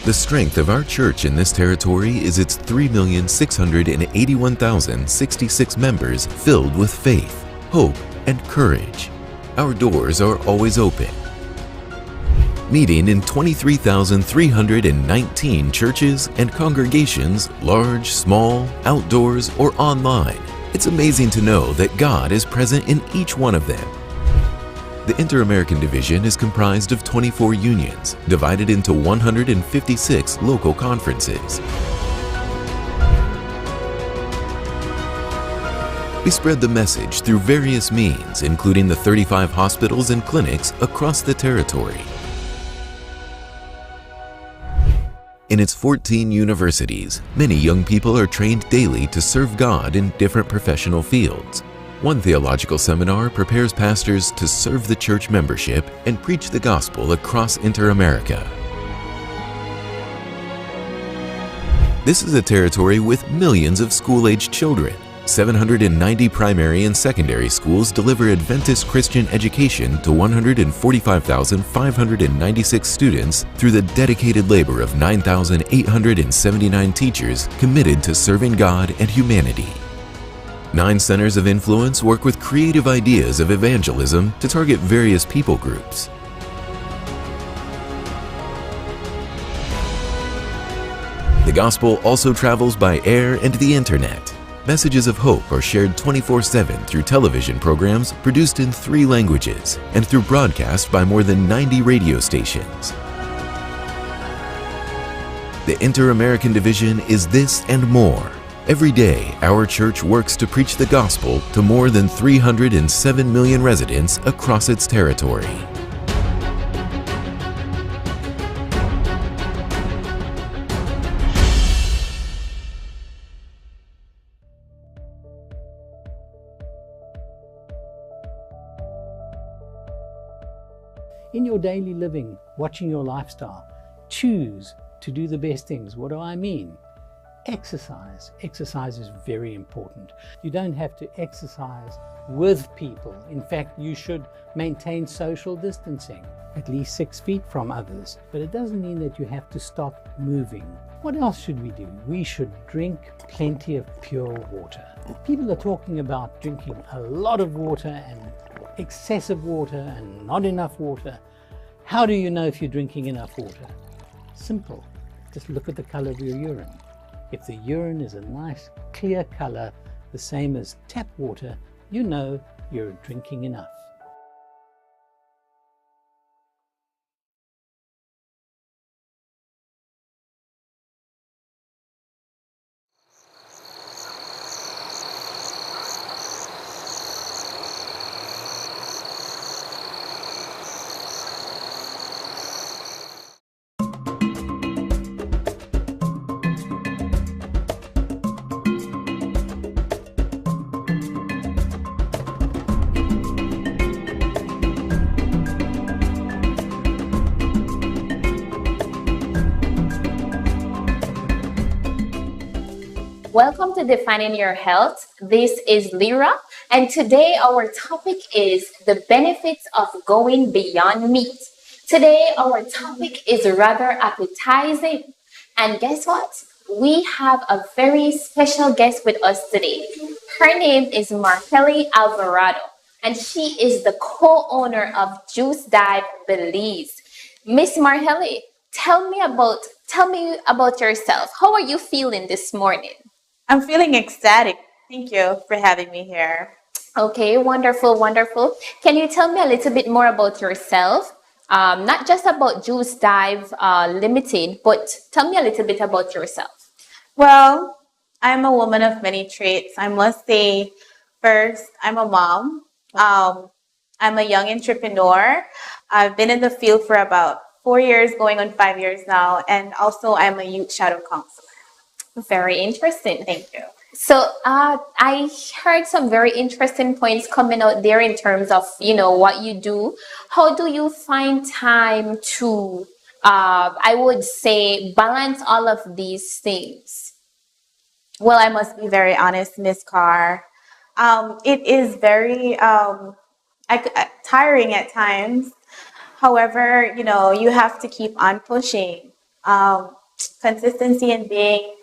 The strength of our church in this territory is its 3,681,066 members filled with faith, hope, and courage. Our doors are always open. Meeting in 23,319 churches and congregations, large, small, outdoors, or online. It's amazing to know that God is present in each one of them. The Inter-American Division is comprised of 24 unions, divided into 156 local conferences. We spread the message through various means, including the 35 hospitals and clinics across the territory. In its 14 universities, many young people are trained daily to serve God in different professional fields. One theological seminar prepares pastors to serve the church membership and preach the gospel across Inter-America. This is a territory with millions of school-aged children. 790 primary and secondary schools deliver Adventist Christian education to 145,596 students through the dedicated labor of 9,879 teachers committed to serving God and humanity. 9 centers of influence work with creative ideas of evangelism to target various people groups. The gospel also travels by air and the internet. Messages of hope are shared 24/7 through television programs produced in 3 languages and through broadcast by more than 90 radio stations. The Inter-American Division is this and more. Every day, our church works to preach the gospel to more than 307 million residents across its territory. In your daily living, watching your lifestyle, choose to do the best things. What do I mean? Exercise. Exercise is very important. You don't have to exercise with people. In fact, you should maintain social distancing, at least 6 feet from others. But it doesn't mean that you have to stop moving. What else should we do? We should drink plenty of pure water. People are talking about drinking a lot of water and excessive water and not enough water. How do you know if you're drinking enough water? Simple. Just look at the color of your urine. If the urine is a nice clear color, the same as tap water, you know you're drinking enough. Welcome to Defining Your Health. This is Leera, and today our topic is the benefits of going beyond meat. Today our topic is rather appetizing, and guess what? We have a very special guest with us today. Her name is Marjeli Alvarado, and she is the co-owner of Juice Dive Belize. Miss Marjeli, tell me about yourself. How are you feeling this morning? I'm feeling ecstatic. Thank you for having me here. Okay, wonderful, wonderful. Can you tell me a little bit more about yourself? Not just about Juice Dive Limited, but tell me a little bit about yourself. Well, I'm a woman of many traits. I must say, first, I'm a mom. I'm a young entrepreneur. I've been in the field for about 4 years, going on 5 years now, and also I'm a youth shadow counselor. Very interesting. Thank you. So I heard some very interesting points coming out there in terms of, what you do. How do you find time to, I would say, balance all of these things? Well, I must be very honest, Miss Carr. It is very tiring at times. However, you have to keep on pushing. consistency and being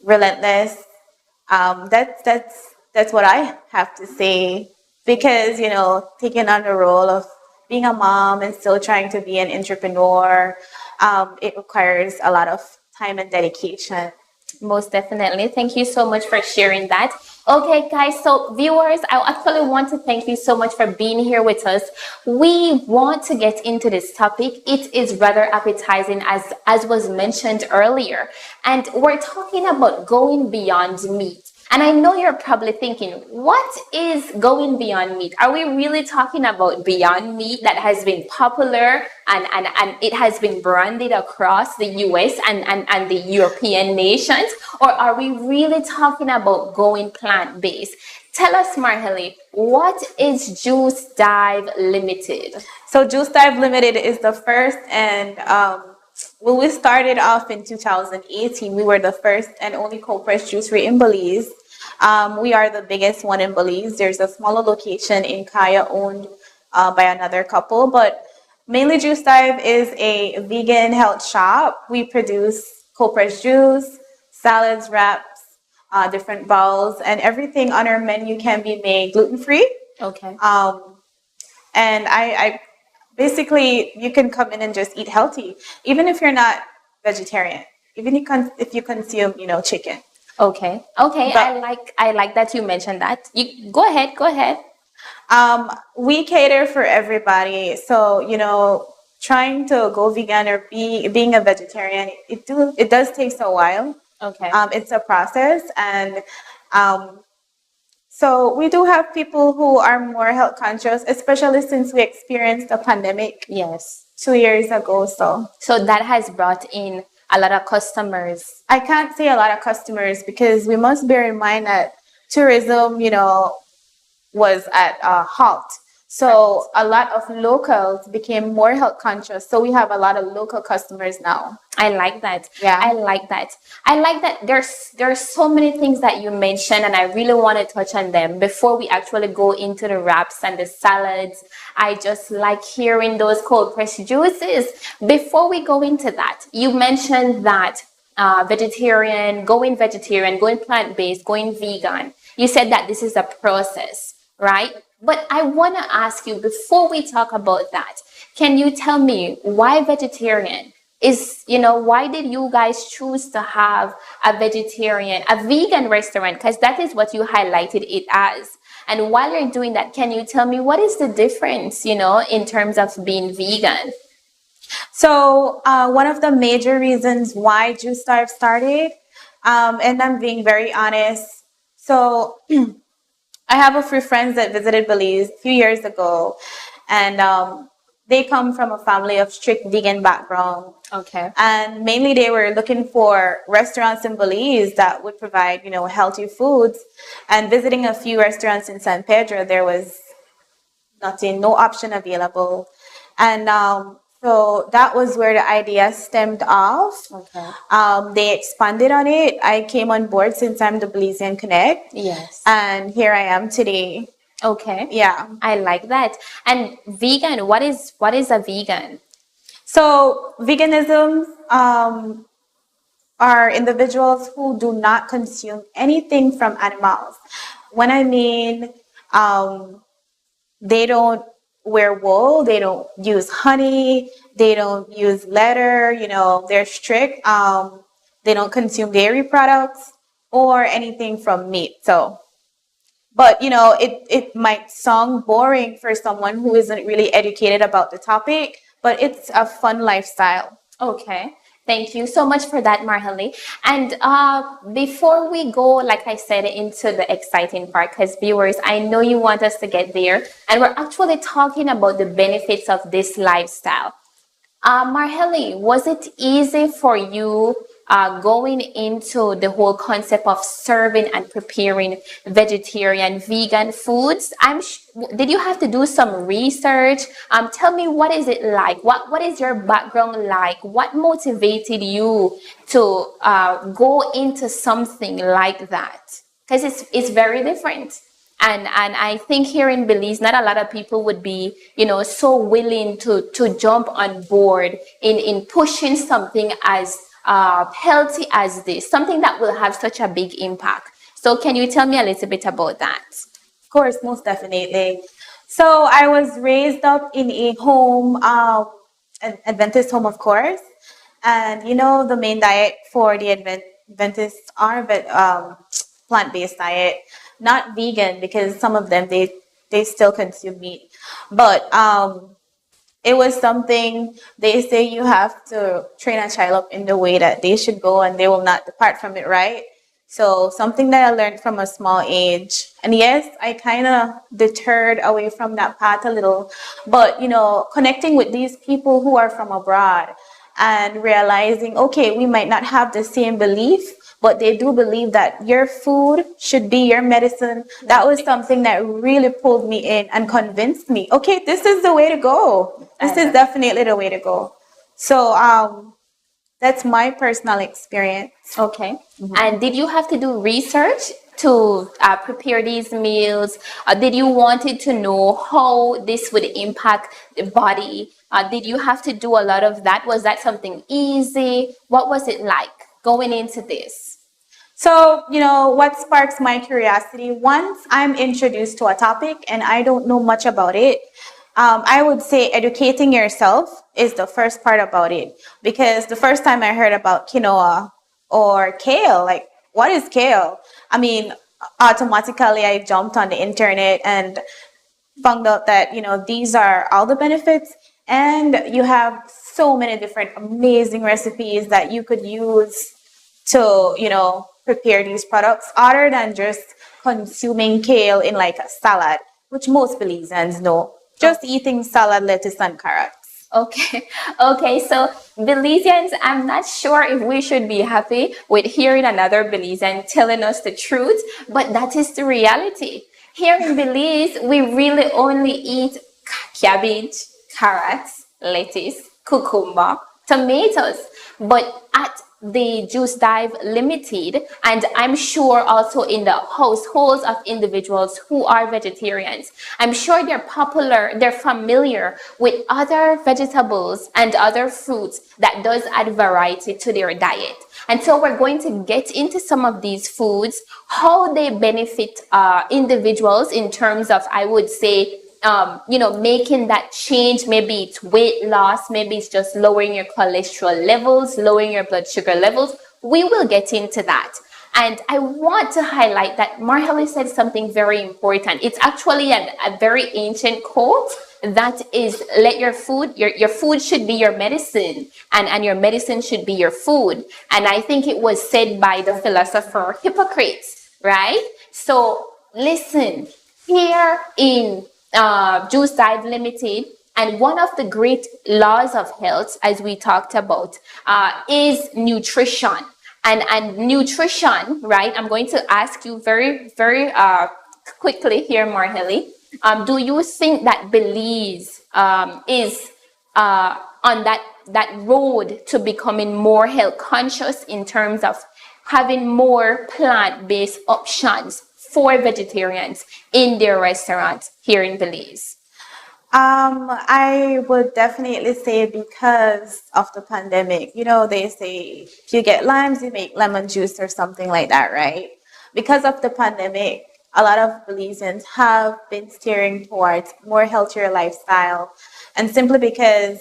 relentless. That's what I have to say, because taking on the role of being a mom and still trying to be an entrepreneur, it requires a lot of time and dedication. Most definitely. Thank you so much for sharing that. Okay, guys, so viewers, I actually want to thank you so much for being here with us. We want to get into this topic. It is rather appetizing, as was mentioned earlier. And we're talking about going beyond meat. And I know you're probably thinking, what is going beyond meat? Are we really talking about Beyond Meat that has been popular and it has been branded across the US and the European nations? Or are we really talking about going plant-based? Tell us, Marjeli, what is Juice Dive Limited? So Juice Dive Limited is the first, and when we started off in 2018, we were the first and only cold pressed juicery in Belize. We are the biggest one in Belize. There's a smaller location in Kaya owned by another couple, but mainly Juice Dive is a vegan health shop. We produce cold pressed juice, salads, wraps, different bowls, and everything on our menu can be made gluten free. Okay. And I basically, you can come in and just eat healthy, even if you're not vegetarian, even if you consume, chicken. Okay. But I like that you mentioned that. You go ahead. We cater for everybody. So, trying to go vegan or being a vegetarian, it does take a while. Okay. It's a process, and so we do have people who are more health conscious, especially since we experienced the pandemic. Yes. 2 years ago. So that has brought in a lot of customers. I can't say a lot of customers, because we must bear in mind that tourism, was at a halt. So a lot of locals became more health conscious. So we have a lot of local customers now. I like that. Yeah. I like that. There's so many things that you mentioned, and I really want to touch on them before we actually go into the wraps and the salads. I just like hearing those cold pressed juices. Before we go into that, you mentioned that going plant-based, going vegan. You said that this is a process, right? But I want to ask you, before we talk about that, can you tell me why vegetarian? Why did you guys choose to have a vegan restaurant? Because that is what you highlighted it as. And while you're doing that, can you tell me what is the difference, in terms of being vegan? So one of the major reasons why Juice Dive started, and I'm being very honest, so I have a few friends that visited Belize a few years ago, and they come from a family of strict vegan background. Okay. And mainly they were looking for restaurants in Belize that would provide, healthy foods. And visiting a few restaurants in San Pedro, there was no option available. And so that was where the idea stemmed off. Okay. They expanded on it. I came on board since I'm the Belizean Connect. Yes. And here I am today. Okay. Yeah. I like that. And vegan, what is a vegan? So veganism are individuals who do not consume anything from animals. When I mean they don't wear wool, they don't use honey, they don't use leather, they're strict. They don't consume dairy products or anything from meat. So, but it might sound boring for someone who isn't really educated about the topic, but it's a fun lifestyle. Okay. Thank you so much for that, Marjeli. And before we go, like I said, into the exciting part, because viewers, I know you want us to get there, and we're actually talking about the benefits of this lifestyle. Marjeli, was it easy for you going into the whole concept of serving and preparing vegetarian, vegan foods? Did you have to do some research? Tell me, what is it like? What is your background like? What motivated you to go into something like that? Because it's very different. And I think here in Belize, not a lot of people would be, so willing to jump on board in pushing something as healthy as this, something that will have such a big impact. So can you tell me a little bit about that? Of course, most definitely. So I was raised up in a home, an Adventist home, of course. And the main diet for the Adventists are plant-based diet, not vegan, because some of them they still consume meat. But it was something they say you have to train a child up in the way that they should go and they will not depart from it, right? So something that I learned from a small age. And yes, I kind of deterred away from that path a little, but connecting with these people who are from abroad and realizing, okay, we might not have the same belief, but they do believe that your food should be your medicine. That was something that really pulled me in and convinced me, okay, this is the way to go. This is definitely the way to go. So that's my personal experience. Okay. And did you have to do research to prepare these meals? Did you wanted to know how this would impact the body? Did you have to do a lot of that? Was that something easy? What was it like going into this? So, what sparks my curiosity, once I'm introduced to a topic and I don't know much about it, I would say educating yourself is the first part about it. Because the first time I heard about quinoa or kale, like, what is kale? I mean, automatically I jumped on the internet and found out that, these are all the benefits. And you have so many different amazing recipes that you could use to, prepare these products other than just consuming kale in like a salad, which most Belizeans know. Just eating salad, lettuce, and carrots. Okay. So Belizeans, I'm not sure if we should be happy with hearing another Belizean telling us the truth, but that is the reality. Here in Belize, we really only eat cabbage, carrots, lettuce, cucumber, tomatoes. But at the Juice Dive Limited, and I'm sure also in the households of individuals who are vegetarians, I'm sure they're familiar with other vegetables and other fruits that does add variety to their diet. And so we're going to get into some of these foods, how they benefit individuals in terms of, I would say, making that change. Maybe it's weight loss, maybe it's just lowering your cholesterol levels, lowering your blood sugar levels. We will get into that. And I want to highlight that Marjeli said something very important. It's actually a very ancient quote that is, let your food, your food should be your medicine, and your medicine should be your food. And I think it was said by the philosopher Hippocrates, right? So listen, here in Juice Dive Limited, and one of the great laws of health, as we talked about, is nutrition. And nutrition, right? I'm going to ask you very, very quickly here, Marjeli. Do you think that Belize is on that road to becoming more health conscious in terms of having more plant-based options for vegetarians in their restaurants here in Belize? I would definitely say because of the pandemic. They say if you get limes, you make lemon juice or something like that, right? Because of the pandemic, a lot of Belizeans have been steering towards more healthier lifestyle. And simply because,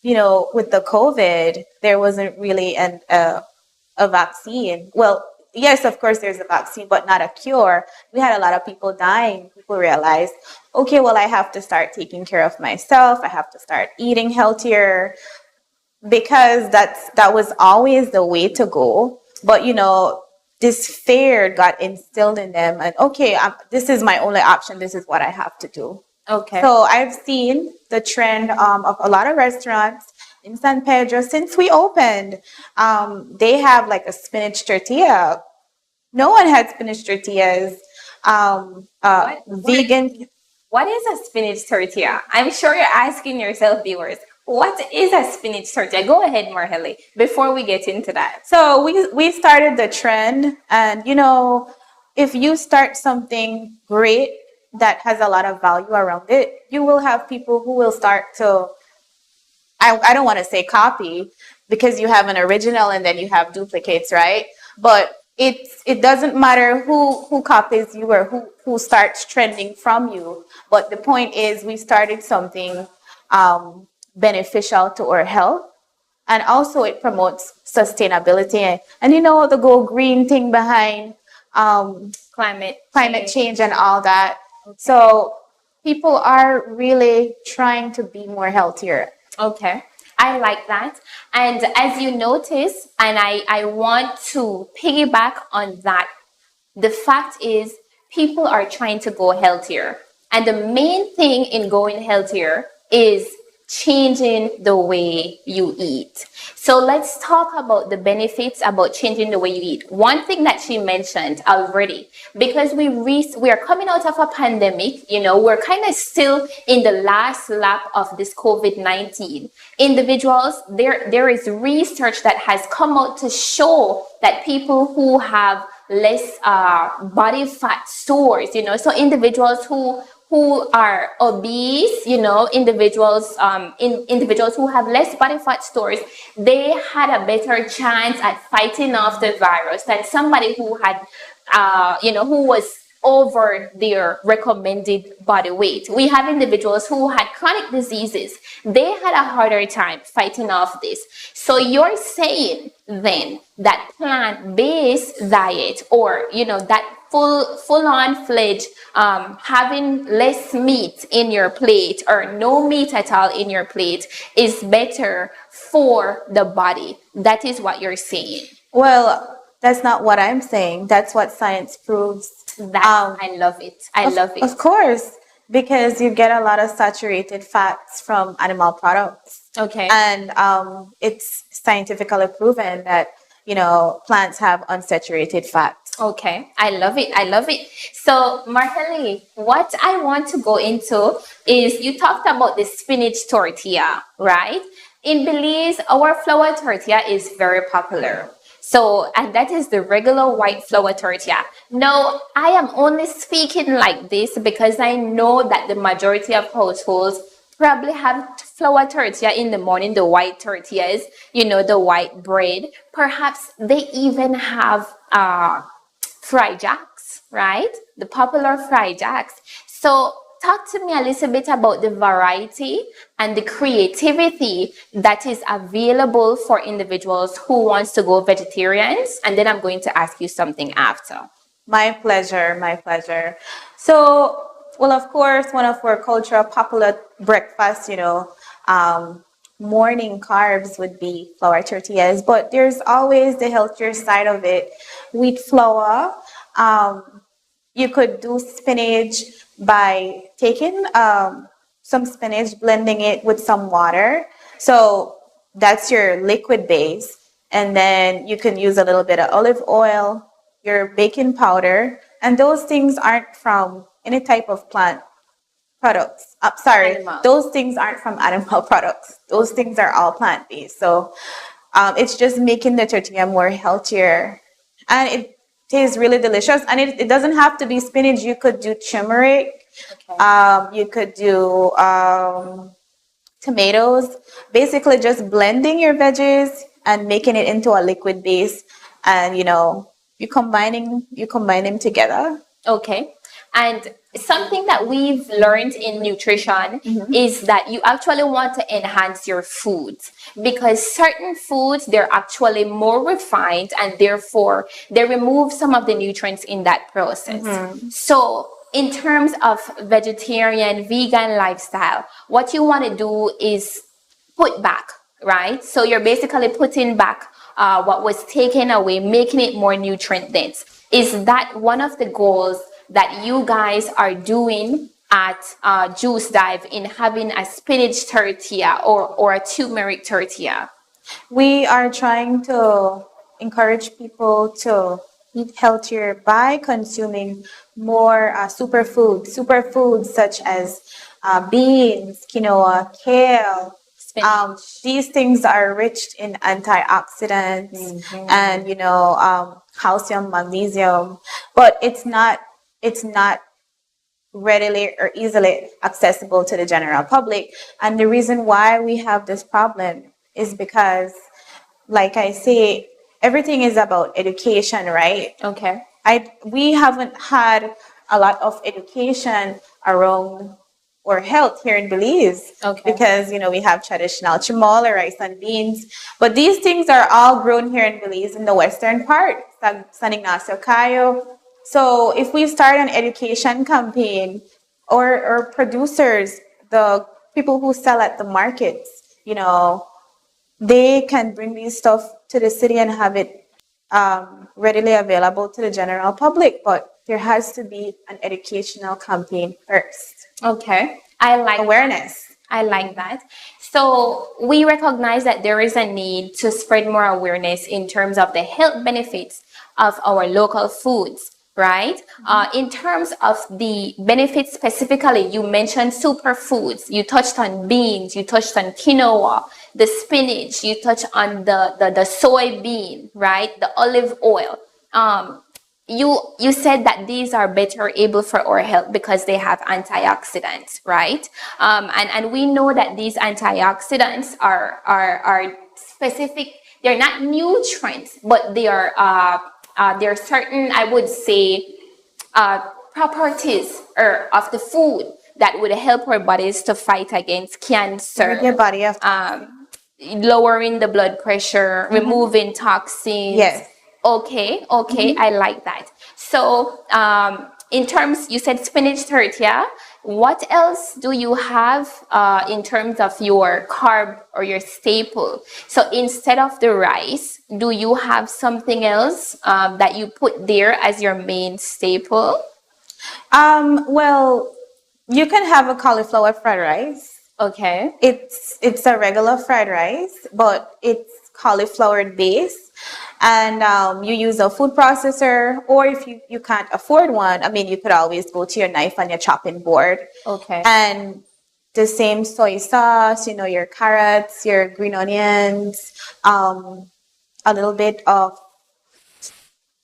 with the COVID, there wasn't really a vaccine. Well, yes, of course, there's a vaccine, but not a cure. We had a lot of people dying. People realized, okay, well, I have to start taking care of myself. I have to start eating healthier, because that was always the way to go. But, this fear got instilled in them, and okay, this is my only option. This is what I have to do. Okay. So I've seen the trend of a lot of restaurants in San Pedro since we opened. They have like a spinach tortilla. No one had spinach tortillas. Vegan. What is a spinach tortilla? I'm sure you're asking yourself, viewers, what is a spinach tortilla? Go ahead, Marjeli, before we get into that. So we started the trend, and if you start something great that has a lot of value around it, you will have people who will start to, I don't want to say copy, because you have an original and then you have duplicates, right? But it doesn't matter who copies you or who starts trending from you. But the point is, we started something beneficial to our health, and also it promotes sustainability, and you know, the go green thing behind climate change and all that. So people are really trying to be more healthier. Okay, I like that. And as you notice, and I want to piggyback on that, the fact is people are trying to go healthier. And the main thing in going healthier is changing the way you eat. So let's talk about the benefits about changing the way you eat. One thing that she mentioned already, because we are coming out of a pandemic, you know, we're kind of still in the last lap of this COVID-19. Individuals, there is research that has come out to show that people who have less body fat stores, you know, so individuals who are obese, you know, individuals individuals who have less body fat stores, they had a better chance at fighting off the virus than somebody who had you know, who was over their recommended body weight. We have individuals who had chronic diseases. They had a harder time fighting off this. So you're saying then that plant-based diet, or, you know, that full-on fledged having less meat in your plate or no meat at all in your plate is better for the body. That is what you're saying. Well, that's not what I'm saying. That's what science proves. I love it. I love it. Of course, because you get a lot of saturated fats from animal products. Okay. And it's scientifically proven that, you know, plants have unsaturated fats. Okay, I love it. I love it. So, Marjeli, what I want to go into is you talked about the spinach tortilla, right? In Belize, our flour tortilla is very popular. So, and that is the regular white flour tortilla. Now, I am only speaking like this because I know that the majority of households probably have flour tortilla in the morning, the white tortillas, you know, the white bread. Perhaps they even have fried jacks, right? The popular fried jacks. So talk to me a little bit about the variety and the creativity that is available for individuals who wants to go vegetarians. And then I'm going to ask you something after. My pleasure, my pleasure. So, well, of course, one of our cultural popular breakfasts, you know, morning carbs would be flour tortillas, but there's always the healthier side of it. Wheat flour. You could do spinach by taking some spinach, blending it with some water. So that's your liquid base. And then you can use a little bit of olive oil, your baking powder, and those things aren't from any type of plant products. Animal. Those things aren't from animal products. Those things are all plant-based. So it's just making the tortilla more healthier. And it tastes really delicious. And it doesn't have to be spinach. You could do turmeric. Okay. You could do tomatoes. Basically just blending your veggies and making it into a liquid base. And, you know, you combine them together. Okay. And something that we've learned in nutrition is that you actually want to enhance your foods, because certain foods, they're actually more refined and therefore they remove some of the nutrients in that process. So in terms of vegetarian, vegan lifestyle, what you want to do is put back, right? So you're basically putting back what was taken away, making it more nutrient dense. Is that one of the goals that you guys are doing at Juice Dive, in having a spinach tortilla or a turmeric tortilla? We are trying to encourage people to eat healthier by consuming more superfoods such as beans, quinoa, kale, These things are rich in antioxidants and calcium, magnesium, but it's not readily or easily accessible to the general public. And the reason why we have this problem is because, like I say, everything is about education, right? Okay. We haven't had a lot of education around our health here in Belize. Okay. Because, we have traditional chimola, rice and beans. But these things are all grown here in Belize in the western part, San Ignacio Cayo. So if we start an education campaign, or producers, the people who sell at the markets, they can bring these stuff to the city and have it readily available to the general public. But there has to be an educational campaign first. Okay. I like awareness. I like that. So we recognize that there is a need to spread more awareness in terms of the health benefits of our local foods, right? In terms of the benefits specifically, you mentioned superfoods. You touched on beans. You touched on quinoa, the spinach. You touched on the soybean, right? The olive oil. You said that these are better able for our health because they have antioxidants, right? And we know that these antioxidants are specific. They're not nutrients, but they are certain, I would say, properties of the food that would help our bodies to fight against cancer. Your body lowering the blood pressure, removing toxins. Yes. Okay, I like that. So, in terms, you said spinach tortilla. What else do you have in terms of your carb or your staple? So instead of the rice, do you have something else that you put there as your main staple? Well, you can have a cauliflower fried rice. Okay. It's a regular fried rice, but it's cauliflower based. And you use a food processor, or if you can't afford one, you could always go to your knife and your chopping board. Okay. And the same soy sauce, your carrots, your green onions, a little bit of,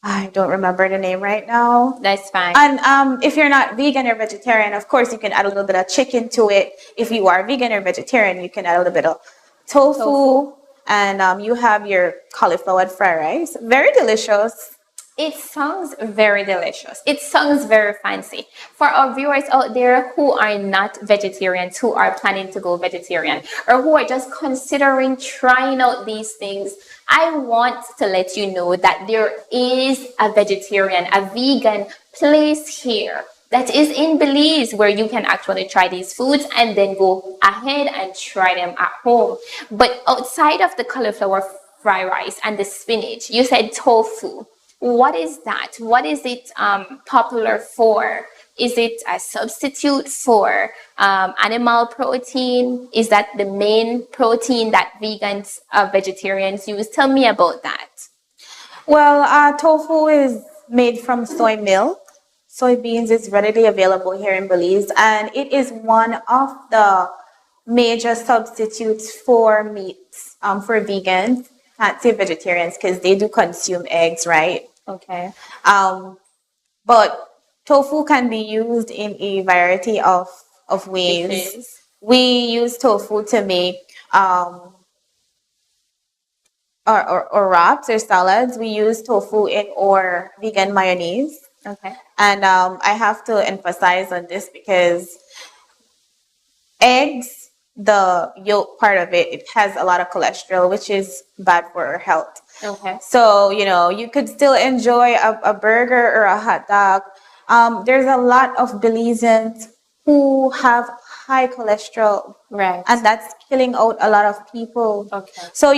I don't remember the name right now. That's fine. And if you're not vegan or vegetarian, of course, you can add a little bit of chicken to it. If you are vegan or vegetarian, you can add a little bit of tofu. And you have your cauliflower fried rice. Very delicious. It sounds very delicious. It sounds very fancy. For our viewers out there who are not vegetarians, who are planning to go vegetarian, or who are just considering trying out these things, I want to let you know that there is a vegan place here that is in Belize where you can actually try these foods and then go ahead and try them at home. But outside of the cauliflower fried rice and the spinach, you said tofu. What is that? What is it popular for? Is it a substitute for animal protein? Is that the main protein that vegans, vegetarians use? Tell me about that. Well, tofu is made from soy milk. Soybeans is readily available here in Belize, and it is one of the major substitutes for meats for vegans. Can't say vegetarians because they do consume eggs, right? Okay. But tofu can be used in a variety of ways. We use tofu to make or wraps or salads. We use tofu in our vegan mayonnaise. Okay. And I have to emphasize on this because eggs, the yolk part of it, it has a lot of cholesterol, which is bad for our health. Okay. So, you could still enjoy a burger or a hot dog. There's a lot of Belizeans who have high cholesterol. Right. And that's killing out a lot of people. Okay. So,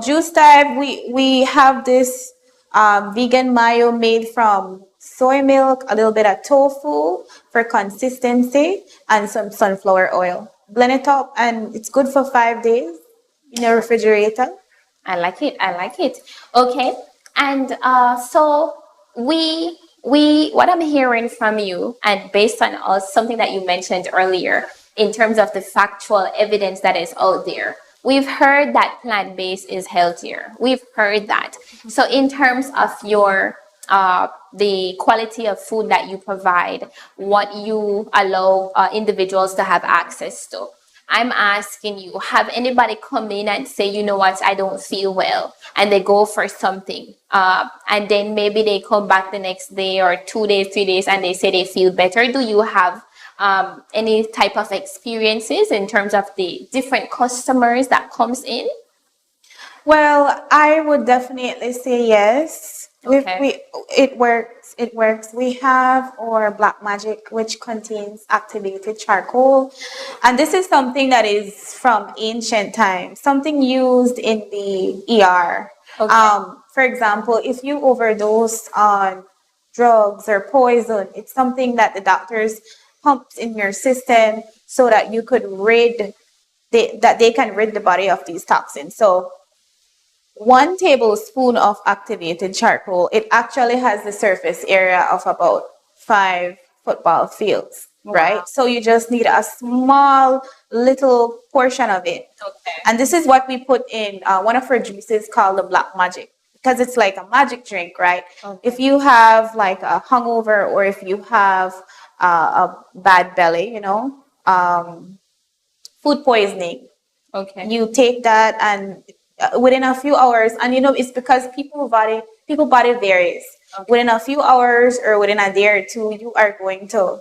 Juice Type, we have this vegan mayo made from soy milk, a little bit of tofu for consistency, and some sunflower oil. Blend it up, and it's good for 5 days in your refrigerator. I like it. Okay. And so what I'm hearing from you, and based on something that you mentioned earlier, in terms of the factual evidence that is out there, We've heard that plant-based is healthier. We've heard that. So in terms of your the quality of food that you provide, what you allow individuals to have access to, I'm asking you, have anybody come in and say, you know what, I don't feel well, and they go for something, and then maybe they come back the next day or 2 days, 3 days, and they say they feel better? Do you have any type of experiences in terms of the different customers that comes in? Well, I would definitely say yes. Okay. It works. It works. We have our Black Magic, which contains activated charcoal, and this is something that is from ancient times, something used in the ER. Okay. For example, if you overdose on drugs or poison, it's something that the doctors pumps in your system so that you could that they can rid the body of these toxins. So 1 tablespoon of activated charcoal, it actually has the surface area of about 5 football fields, right? So you just need a small little portion of it. Okay. And this is what we put in one of our juices called the Black Magic, because it's like a magic drink, right? Okay. If you have like a hungover, or if you have a bad belly, food poisoning, Okay. you take that, and within a few hours, and it's because people body varies. Okay. Within a few hours or within a day or two, you are going to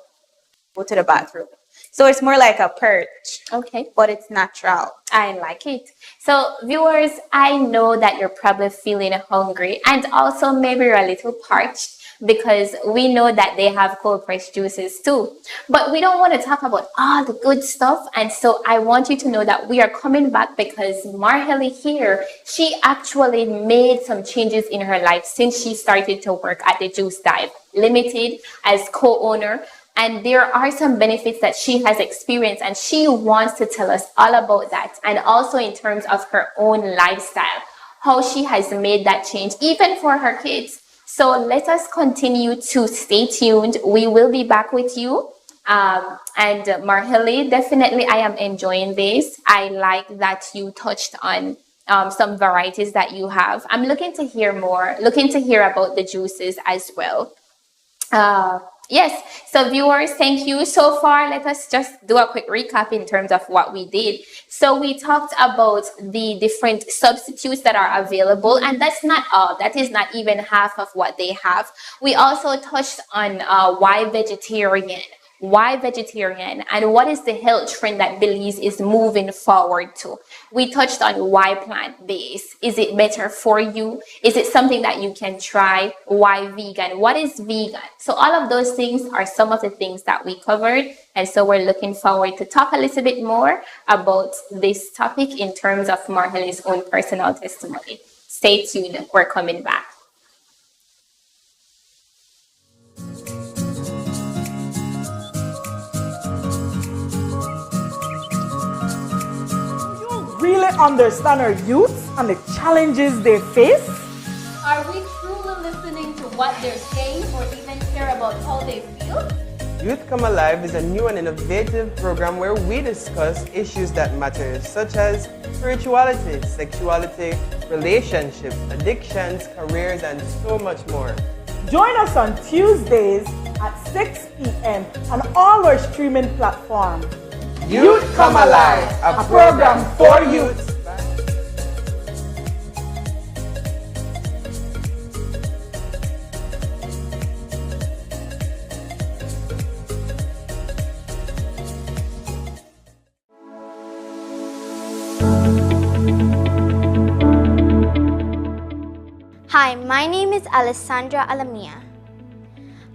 go to the bathroom. So it's more like a purge. Okay. But it's natural. I like it. So viewers, I know that you're probably feeling hungry, and also maybe you're a little parched, because we know that they have cold pressed juices too. But we don't want to talk about all the good stuff. And so I want you to know that we are coming back because Marjeli here, she actually made some changes in her life since she started to work at the Juice Dive Limited as co-owner. And there are some benefits that she has experienced, and she wants to tell us all about that. And also in terms of her own lifestyle, how she has made that change, even for her kids. So let us continue to stay tuned. We will be back with you. And Marjeli, definitely I am enjoying this. I like that you touched on some varieties that you have. I'm looking to hear more, looking to hear about the juices as well. Yes, so viewers, thank you. So far, let us just do a quick recap in terms of what we did. So we talked about the different substitutes that are available, and that's not all. That is not even half of what they have. We also touched on why vegetarian, and what is the health trend that Belize is moving forward to. We touched on why plant-based. Is it better for you? Is it something that you can try? Why vegan? What is vegan? So all of those things are some of the things that we covered. And so we're looking forward to talk a little bit more about this topic in terms of Marjeli's own personal testimony. Stay tuned. We're coming back. Really understand our youth and the challenges they face? Are we truly listening to what they're saying, or even care about how they feel? Youth Come Alive is a new and innovative program where we discuss issues that matter, such as spirituality, sexuality, relationships, addictions, careers, and so much more. Join us on Tuesdays at 6 p.m. on all our streaming platforms. Youth Come Alive, a program for youth. Hi, my name is Alessandra Alamia.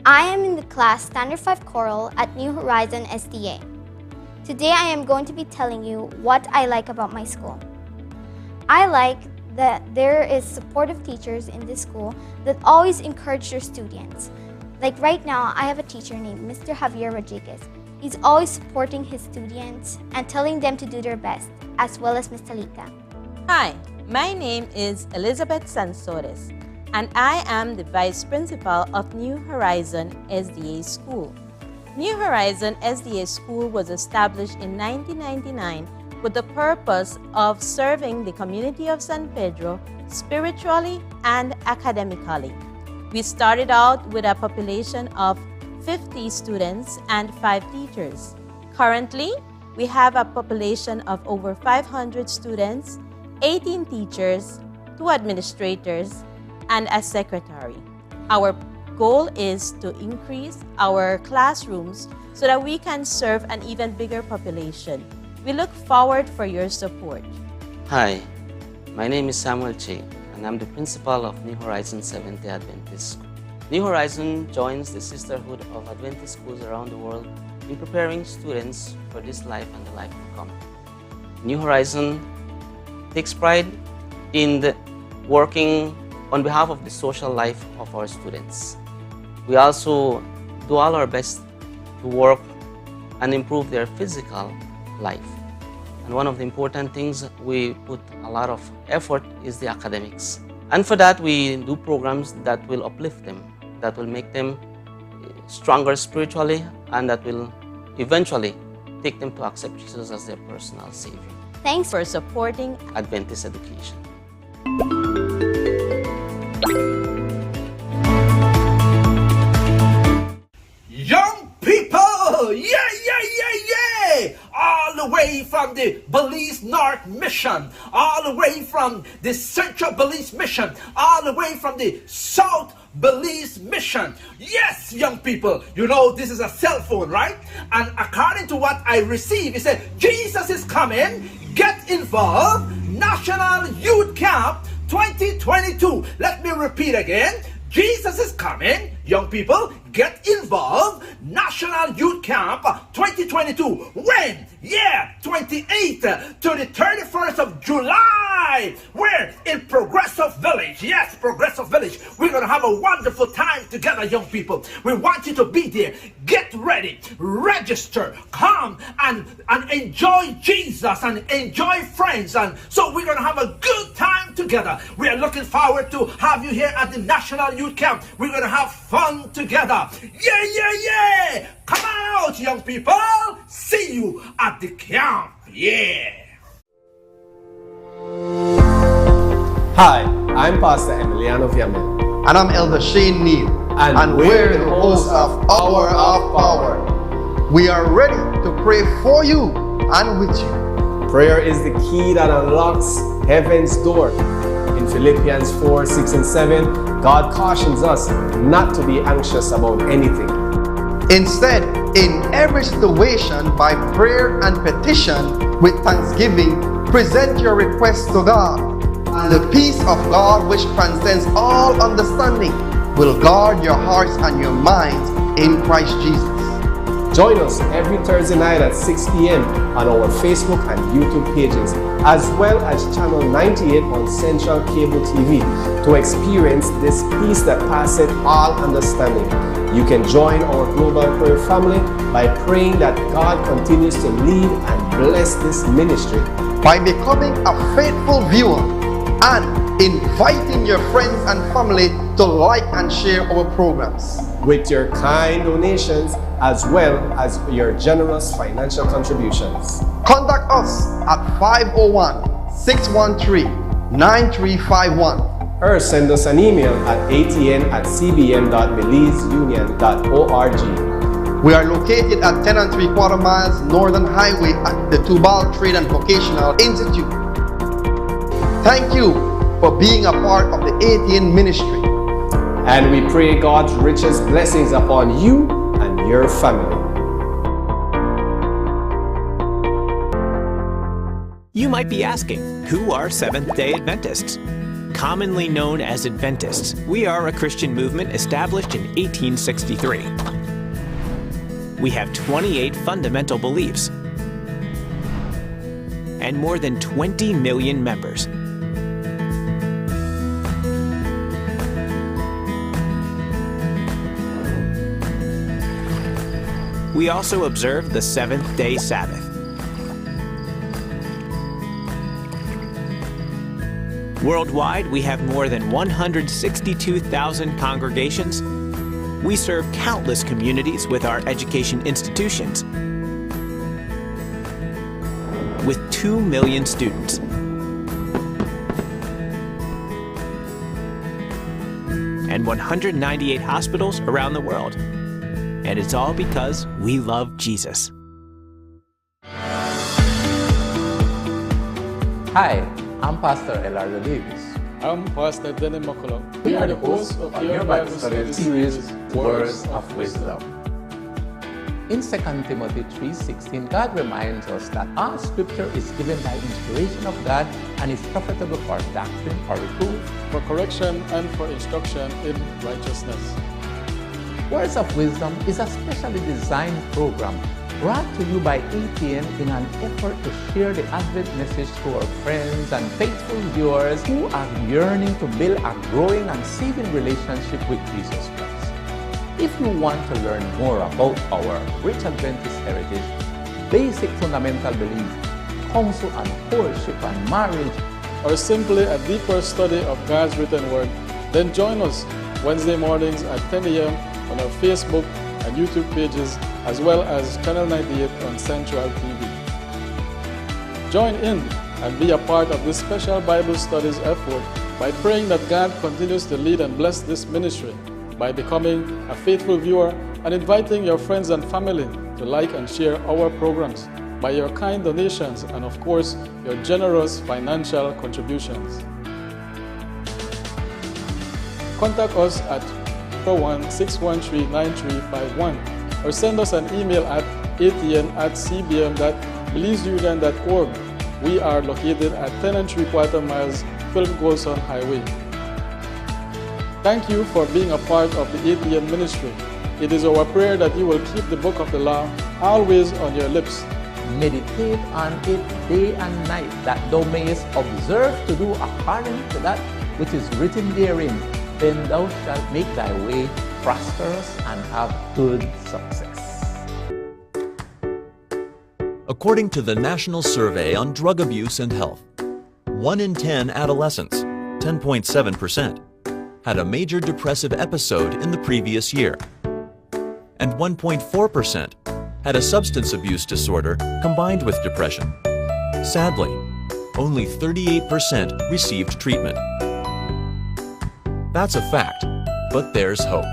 I am in the class Standard 5 Choral at New Horizon SDA. Today I am going to be telling you what I like about my school. I like that there is supportive teachers in this school that always encourage their students. Like right now, I have a teacher named Mr. Javier Rodriguez. He's always supporting his students and telling them to do their best, as well as Ms. Talika. Hi, my name is Elizabeth Sansores, and I am the Vice Principal of New Horizon SDA School. New Horizon SDA School was established in 1999 with the purpose of serving the community of San Pedro spiritually and academically. We started out with a population of 50 students and 5 teachers. Currently, we have a population of over 500 students, 18 teachers, 2 administrators, and a secretary. Our goal is to increase our classrooms so that we can serve an even bigger population. We look forward for your support. Hi, my name is Samuel Che, and I'm the principal of New Horizon Seventh-day Adventist School. New Horizon joins the Sisterhood of Adventist schools around the world in preparing students for this life and the life to come. New Horizon takes pride in working on behalf of the social life of our students. We also do all our best to work and improve their physical life. And one of the important things we put a lot of effort is the academics. And for that, we do programs that will uplift them, that will make them stronger spiritually, and that will eventually take them to accept Jesus as their personal Savior. Thanks for supporting Adventist education. Young people, yeah! All the way from the Belize North Mission, all the way from the Central Belize Mission, all the way from the South Belize Mission. Yes, young people, you know this is a cell phone, right? And according to what I received, it said, Jesus is coming, get involved, National Youth Camp 2022. Let me repeat again. Jesus is coming, young people, get involved, National Youth Camp 2022. When? Yeah, 28th to the 31st of July. Where? In Progressive Village. Yes, Progressive Village. We're going to have a wonderful time together, young people. We want you to be there. Get ready, register, come and enjoy Jesus and enjoy friends. And so we're going to have a good time together. We are looking forward to have you here at the National Youth Camp. We're going to have fun together. Yeah! Come out, young people. See you at the camp. Yeah. Hi, I'm Pastor Emiliano Viamel. And I'm Elder Shane Neal. And we're the hosts of Hour of Power. We are ready to pray for you and with you. Prayer is the key that unlocks heaven's door. In Philippians 4, 6, and 7, God cautions us not to be anxious about anything. Instead, in every situation, by prayer and petition, with thanksgiving, present your requests to God. And the peace of God, which transcends all understanding, will guard your hearts and your minds in Christ Jesus. Join us every Thursday night at 6 p.m. on our Facebook and YouTube pages, as well as Channel 98 on Central Cable TV, to experience this peace that passeth all understanding. You can join our global prayer family by praying that God continues to lead and bless this ministry. By becoming a faithful viewer and inviting your friends and family to like and share our programs. With your kind donations as well as your generous financial contributions. Contact us at 501-613-9351. Or send us an email at atn@cbm.belizeunion.org. We are located at 10 3/4 miles Northern Highway at the Tubal Trade and Vocational Institute. Thank you for being a part of the ATN ministry. And we pray God's richest blessings upon you and your family. You might be asking, who are Seventh-day Adventists? Commonly known as Adventists, we are a Christian movement established in 1863. We have 28 fundamental beliefs and more than 20 million members. We also observe the seventh-day Sabbath. Worldwide, we have more than 162,000 congregations. We serve countless communities with our education institutions. With 2 million students. And 198 hospitals around the world. And it's all because we love Jesus. Hi, I'm Pastor Elardo Davis. I'm Pastor Denny McCullum. We are the hosts of your Bible study series, Words of Wisdom. In 2 Timothy 3:16, God reminds us that all scripture is given by inspiration of God and is profitable for doctrine, for reproof, for correction, and for instruction in righteousness. Words of Wisdom is a specially designed program brought to you by ATN in an effort to share the Advent message to our friends and faithful viewers who are yearning to build a growing and saving relationship with Jesus Christ. If you want to learn more about our rich Adventist heritage, basic fundamental beliefs, counsel on courtship and marriage, or simply a deeper study of God's written word, then join us Wednesday mornings at 10 a.m. on our Facebook and YouTube pages, as well as Channel 98 on Central TV. Join in and be a part of this special Bible studies effort by praying that God continues to lead and bless this ministry, by becoming a faithful viewer and inviting your friends and family to like and share our programs, by your kind donations and of course your generous financial contributions. Contact us at 416139351 or send us an email at atn@cbm.belizeunion.org. We are located at 10 3/4 miles Philip Golson Highway. Thank you for being a part of the ATN ministry. It is our prayer that you will keep the book of the law always on your lips. Meditate on it day and night, that thou mayest observe to do according to that which is written therein. Then thou shalt make thy way prosperous and have good success. According to the National Survey on Drug Abuse and Health, 1 in 10 adolescents, 10.7%, had a major depressive episode in the previous year, and 1.4% had a substance abuse disorder combined with depression. Sadly, only 38% received treatment. That's a fact, but there's hope.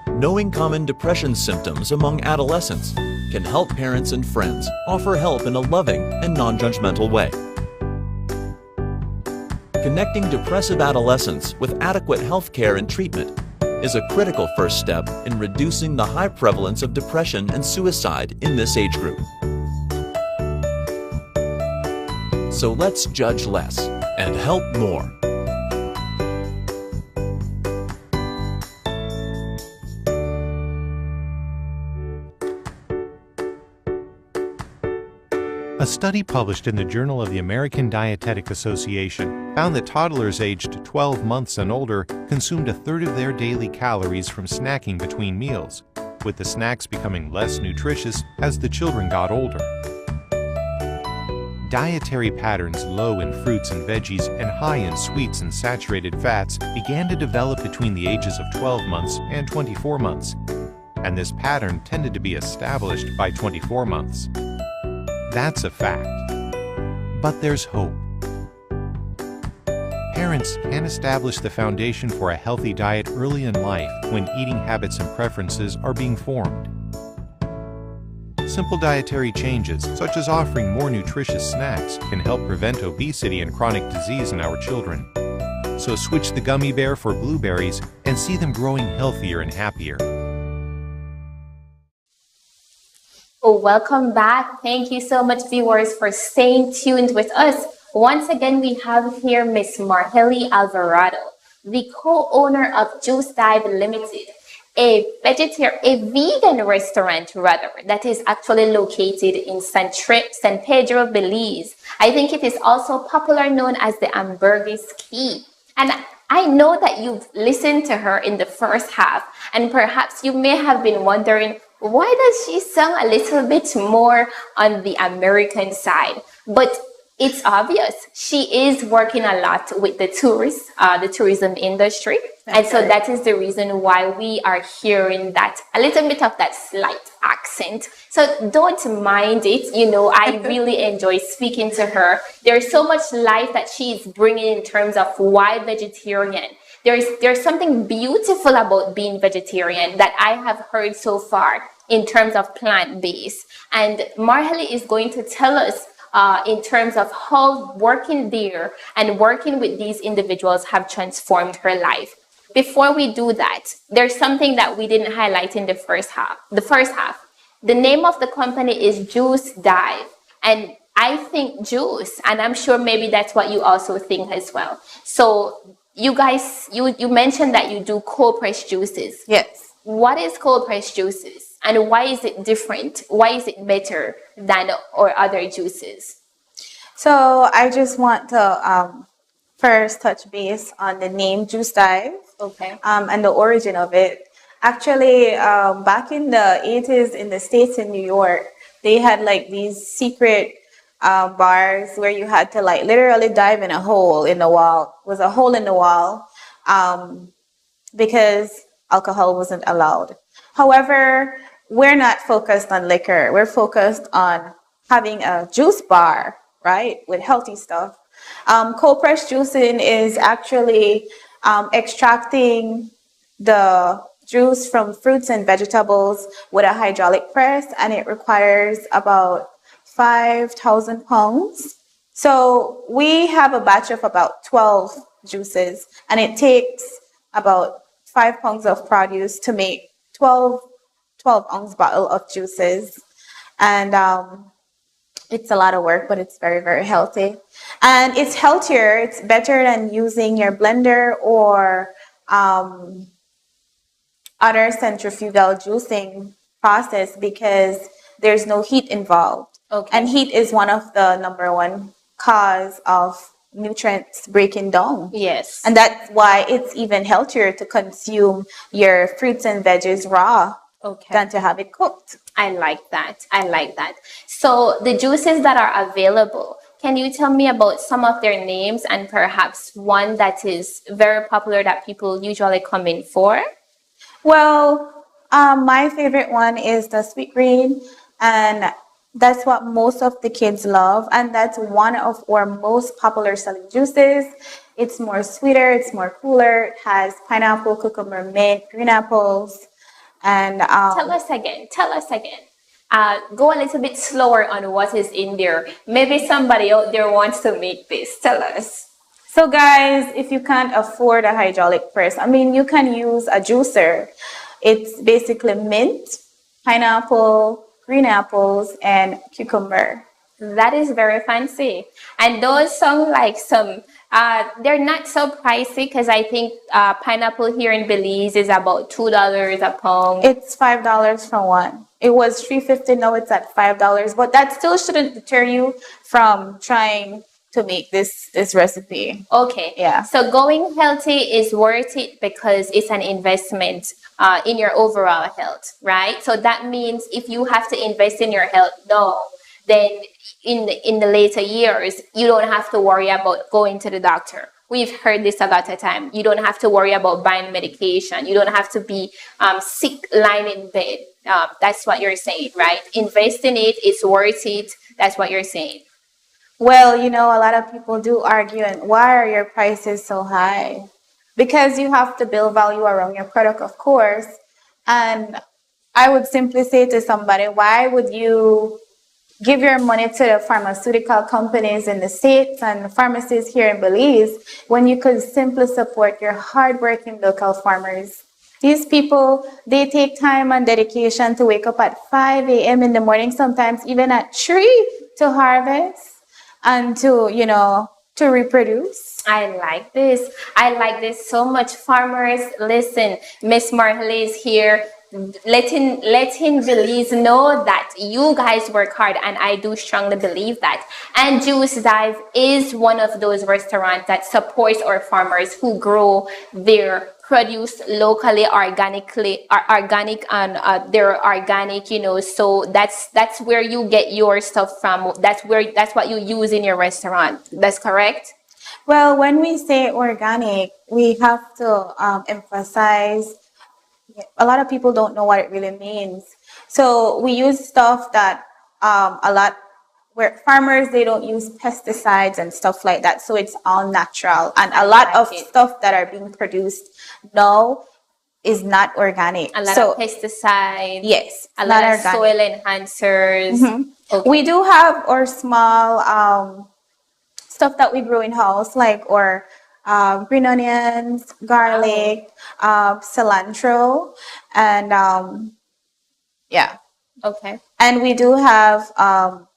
Knowing common depression symptoms among adolescents can help parents and friends offer help in a loving and non-judgmental way. Connecting depressive adolescents with adequate health care and treatment is a critical first step in reducing the high prevalence of depression and suicide in this age group. So let's judge less and help more. A study published in the Journal of the American Dietetic Association found that toddlers aged 12 months and older consumed a third of their daily calories from snacking between meals, with the snacks becoming less nutritious as the children got older. Dietary patterns low in fruits and veggies and high in sweets and saturated fats began to develop between the ages of 12 months and 24 months, and this pattern tended to be established by 24 months. That's a fact. But there's hope. Parents can establish the foundation for a healthy diet early in life when eating habits and preferences are being formed. Simple dietary changes, such as offering more nutritious snacks, can help prevent obesity and chronic disease in our children. So switch the gummy bear for blueberries and see them growing healthier and happier. Oh, welcome back. Thank you so much, viewers, for staying tuned with us. Once again, we have here Miss Marjeli Alvarado, the co-owner of Juice Dive Limited, a vegan restaurant that is actually located in San Pedro, Belize. I think it is also popular known as the Hamburgues Key. And I know that you've listened to her in the first half, and perhaps you may have been wondering, why does she sound a little bit more on the American side? But It's obvious. She is working a lot with the tourism industry. And so that is the reason why we are hearing that, a little bit of that slight accent. So don't mind it. You know, I really enjoy speaking to her. There's so much life that she's bringing in terms of why vegetarian. There's something beautiful about being vegetarian that I have heard so far in terms of plant-based. And Marjeli is going to tell us in terms of how working there and working with these individuals have transformed her life. Before we do that, there's something that we didn't highlight in the first half. The name of the company is Juice Dive. And I think juice, and I'm sure maybe that's what you also think as well. So you guys, you mentioned that you do cold pressed juices. Yes. What is cold pressed juices? And why is it different? Why is it better than or other juices? So I just want to first touch base on the name Juice Dive. Okay. And the origin of it. Actually, back in the 80s in the States in New York, they had like these secret bars where you had to like literally dive in a hole in the wall. It was a hole in the wall because alcohol wasn't allowed. However, we're not focused on liquor. We're focused on having a juice bar, right, with healthy stuff. Cold pressed juicing is actually extracting the juice from fruits and vegetables with a hydraulic press, and it requires about 5,000 pounds. So we have a batch of about 12 juices, and it takes about 5 pounds of produce to make 12-ounce bottle of juices. And it's a lot of work, but it's very, very healthy. And it's healthier. It's better than using your blender or other centrifugal juicing process because there's no heat involved. Okay. And heat is one of the number one cause of nutrients breaking down. Yes. And that's why it's even healthier to consume your fruits and veggies raw than to have it cooked. I like that. I like that. So the juices that are available, can you tell me about some of their names and perhaps one that is very popular that people usually come in for? Well, my favorite one is the sweet green, and that's what most of the kids love, and that's one of our most popular selling juices. It's more sweeter, it's more cooler, it has pineapple, cucumber, mint, green apples, and Tell us again. Go a little bit slower on what is in there. Maybe somebody out there wants to make this. Tell us. So guys, if you can't afford a hydraulic press, I mean, you can use a juicer. It's basically mint, pineapple, green apples, and cucumber. That is very fancy. And those sound like some, they're not so pricey because I think pineapple here in Belize is about $2 a pound. It's $5 for one. It was $3.50, now it's at $5, but that still shouldn't deter you from trying to make this recipe. Okay. Yeah. So going healthy is worth it because it's an investment in your overall health, right? So that means if you have to invest in your health now, then in the later years, you don't have to worry about going to the doctor. We've heard this a lot of time. You don't have to worry about buying medication. You don't have to be sick lying in bed. That's what you're saying, right? Invest in it. It's worth it. That's what you're saying. Well, you know, a lot of people do argue, and why are your prices so high? Because you have to build value around your product, of course. And I would simply say to somebody, why would you give your money to the pharmaceutical companies in the States and pharmacies here in Belize when you could simply support your hardworking local farmers? These people, they take time and dedication to wake up at 5 a.m. in the morning, sometimes even at 3 to harvest and to, you know, to reproduce. I like this. I like this so much. Farmers, listen, Miss Marjeli is here. Letting Belize know that you guys work hard, and I do strongly believe that. And Juice Dive is one of those restaurants that supports our farmers who grow their produced locally, organically, organic, and they're organic, so that's where you get your stuff from. That's what you use in your restaurant. That's correct? Well, when we say organic, we have to emphasize, a lot of people don't know what it really means. So we use stuff that a lot, where farmers, they don't use pesticides and stuff like that. So it's all natural. And a lot of stuff that are being produced now is not organic. A lot of pesticides. Yes. A lot of soil enhancers. Okay. We do have our small stuff that we grow in house, like or green onions, garlic, cilantro, and yeah. Okay. And we do have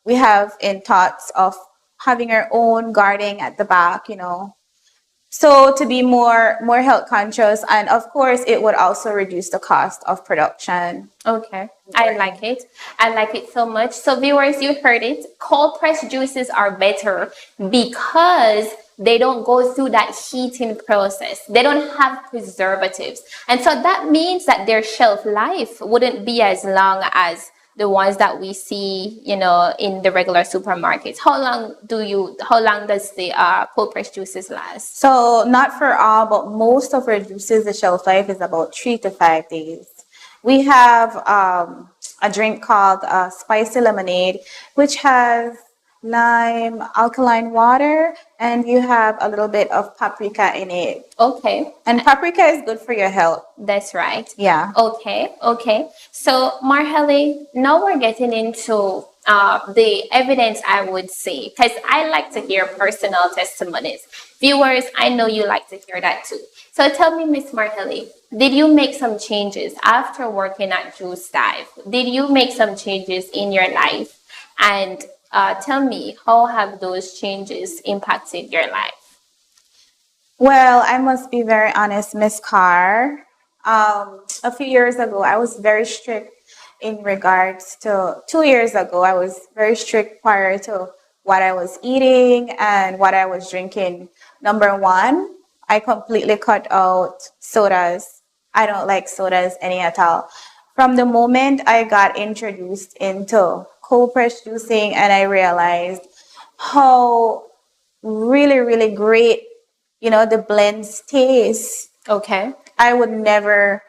we have in thoughts of having our own garden at the back, so to be more health conscious, and of course it would also reduce the cost of production. Okay, I like it so much. So viewers, you heard it. Cold pressed juices are better because they don't go through that heating process. They don't have preservatives, and so that means that their shelf life wouldn't be as long as the ones that we see, in the regular supermarkets. How long does the cold pressed juices last? So not for all, but most of our juices, the shelf life is about 3 to 5 days. We have a drink called spicy lemonade, which has lime, alkaline water, and you have a little bit of paprika in it. Okay. And paprika is good for your health. That's right. Yeah. Okay. So Marjeli, now we're getting into the evidence, I would say, because I like to hear personal testimonies. Viewers, I know you like to hear that too. So tell me, Miss Marjeli, did you make some changes after working at Juice Dive? Did you make some changes in your life? And tell me, how have those changes impacted your life? Well, I must be very honest, Miss Carr. A few years ago, I was very strict in regards to 2 years ago. I was very strict prior to what I was eating and what I was drinking. Number one, I completely cut out sodas. I don't like sodas any at all. From the moment I got introduced into cold press juicing, and I realized how really, really great, the blends taste. Okay. I would never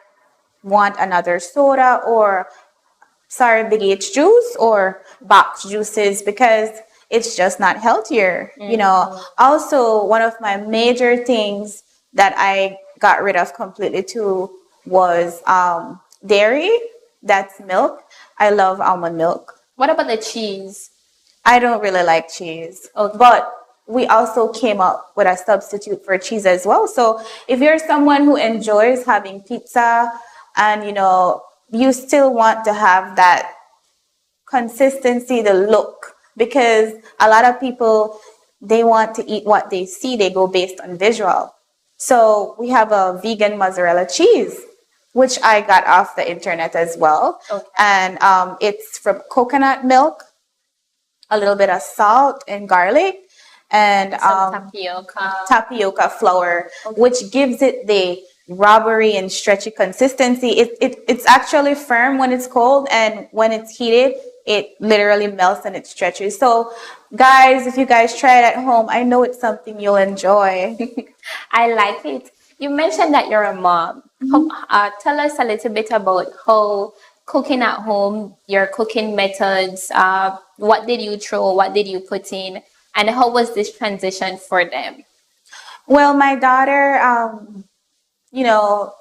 want another soda or Big H juice or box juices because it's just not healthier. Also, one of my major things that I got rid of completely too was dairy. That's milk. I love almond milk. What about the cheese? I don't really like cheese. Okay. But we also came up with a substitute for cheese as well. So if you're someone who enjoys having pizza and, you still want to have that consistency, the look, because a lot of people, they want to eat what they see. They go based on visual. So we have a vegan mozzarella cheese, which I got off the internet as well. Okay. And it's from coconut milk, a little bit of salt and garlic, and some tapioca flour, which gives it the rubbery and stretchy consistency. It's actually firm when it's cold, and when it's heated, it literally melts and it stretches. So guys, if you guys try it at home, I know it's something you'll enjoy. I like it. You mentioned that you're a mom. Tell us a little bit about how cooking at home, your cooking methods, what did you throw, what did you put in, and how was this transition for them? Well, my daughter,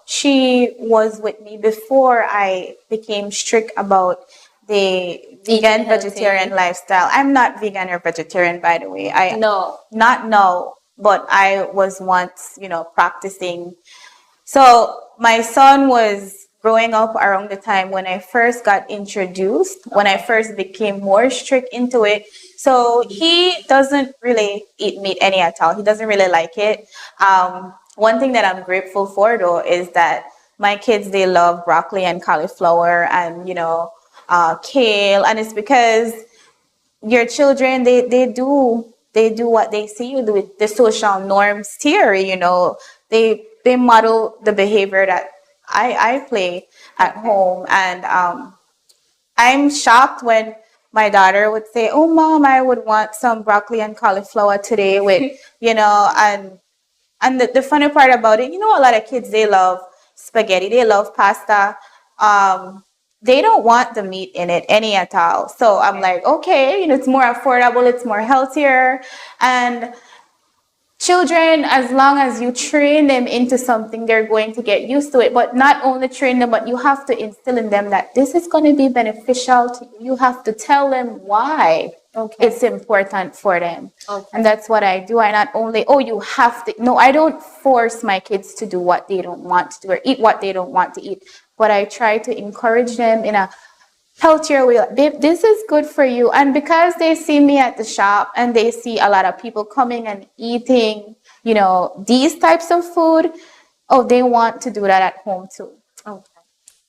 she was with me before I became strict about the vegan vegetarian lifestyle. I'm not vegan or vegetarian, by the way. Not now, but I was once, practicing. So my son was growing up around the time when I first got introduced, when I first became more strict into it. So he doesn't really eat meat any at all. He doesn't really like it. One thing that I'm grateful for, though, is that my kids, they love broccoli and cauliflower and, kale. And it's because your children, they do what they see you do with the social norms theory, they model the behavior that I play at home. And I'm shocked when my daughter would say, "Oh, mom, I would want some broccoli and cauliflower today with," and the funny part about it, a lot of kids, they love spaghetti, they love pasta. They don't want the meat in it any at all. So I'm like, okay, it's more affordable, it's more healthier. And children, as long as you train them into something, they're going to get used to it. But not only train them, but you have to instill in them that this is going to be beneficial to you. You have to tell them why it's important for them. And that's what I do. I not only, you have to, no, I don't force my kids to do what they don't want to do or eat what they don't want to eat. But I try to encourage them in a healthier way. Babe, this is good for you. And because they see me at the shop and they see a lot of people coming and eating, these types of food, they want to do that at home too.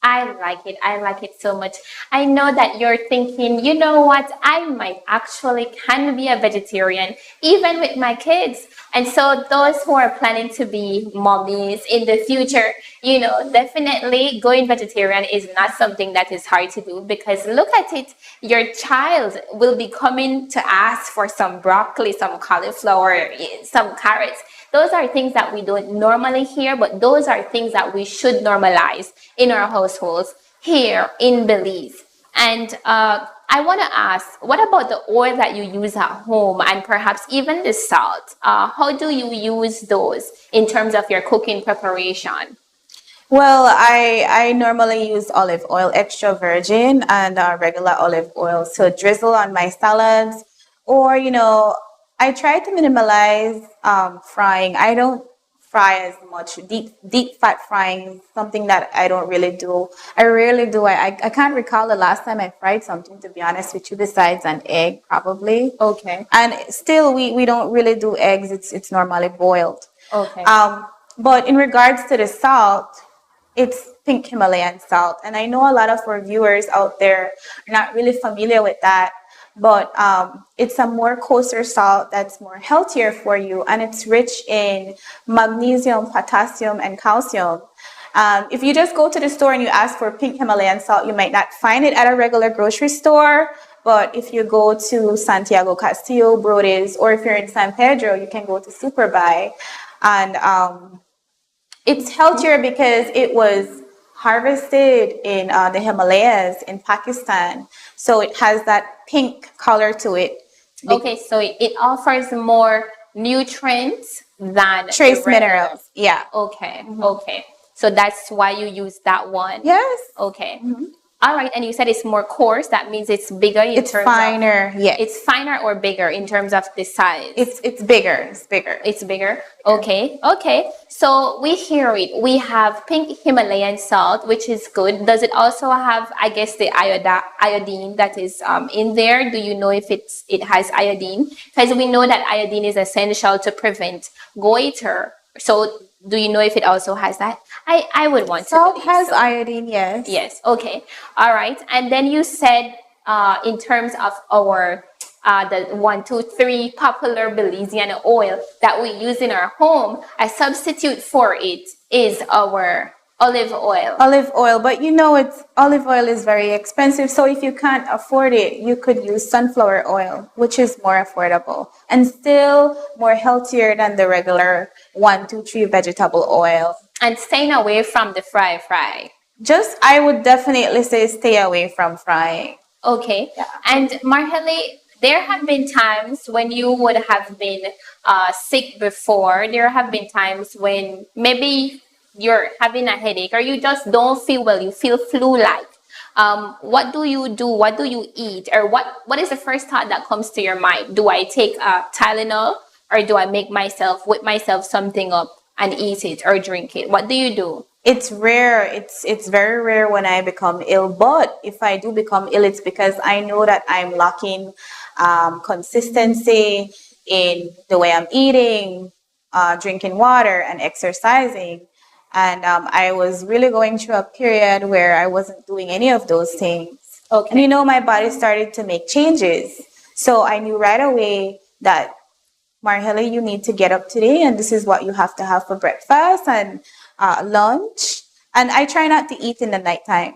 I like it. I like it so much. I know that you're thinking, you know what? I might actually can be a vegetarian, even with my kids. And so those who are planning to be mommies in the future, definitely going vegetarian is not something that is hard to do, because look at it. Your child will be coming to ask for some broccoli, some cauliflower, some carrots. Those are things that we don't normally hear, but those are things that we should normalize in our households here in Belize. And I want to ask, what about the oil that you use at home and perhaps even the salt? How do you use those in terms of your cooking preparation? Well, I normally use olive oil, extra virgin, and regular olive oil to drizzle on my salads. Or, I try to minimize frying. I don't fry as much. Deep fat frying is something that I don't really do. I rarely do. I can't recall the last time I fried something, to be honest with you, besides an egg, probably. Okay. And still, we don't really do eggs. It's normally boiled. Okay. But in regards to the salt, it's pink Himalayan salt. And I know a lot of our viewers out there are not really familiar with that. But it's a more kosher salt that's more healthier for you, and it's rich in magnesium, potassium, and calcium. If you just go to the store and you ask for pink Himalayan salt, you might not find it at a regular grocery store. But if you go to Santiago Castillo, Brody's, or if you're in San Pedro, you can go to Superbuy. And it's healthier because it was harvested in the Himalayas in Pakistan. So it has that pink color to it. Okay, so it offers more nutrients than trace minerals. Yeah. Okay. Okay. So that's why you use that one. Yes. Okay. All right, and you said it's more coarse. That means it's bigger in terms finer, of... yes. It's finer or bigger in terms of the size? It's bigger. It's bigger. It's bigger. Okay. Okay. So we hear it. We have pink Himalayan salt, which is good. Does it also have, I guess, the iodine that is in there? Do you know if it has iodine? Because we know that iodine is essential to prevent goiter. So do you know if it also has that? I would want to. Salt has iodine, yes. Yes. Okay. All right. And then you said in terms of our the 1, 2, 3 popular Belizean oil that we use in our home, a substitute for it is our olive oil. Olive oil, but olive oil is very expensive. So if you can't afford it, you could use sunflower oil, which is more affordable and still more healthier than the regular 1, 2, 3 vegetable oil. And staying away from the fry. I would definitely say stay away from frying. Okay. Yeah. And Marjeli, there have been times when you would have been sick before. There have been times when maybe you're having a headache or you just don't feel well. You feel flu-like. What do you do? What do you eat? Or what is the first thought that comes to your mind? Do I take a Tylenol or do I whip myself something up and eat it or drink it? What do you do? It's rare. It's very rare when I become ill. But if I do become ill, it's because I know that I'm lacking consistency in the way I'm eating, drinking water, and exercising. And I was really going through a period where I wasn't doing any of those things. Okay. And my body started to make changes. So I knew right away that Marjeli, you need to get up today, and this is what you have to have for breakfast and lunch. And I try not to eat in the nighttime.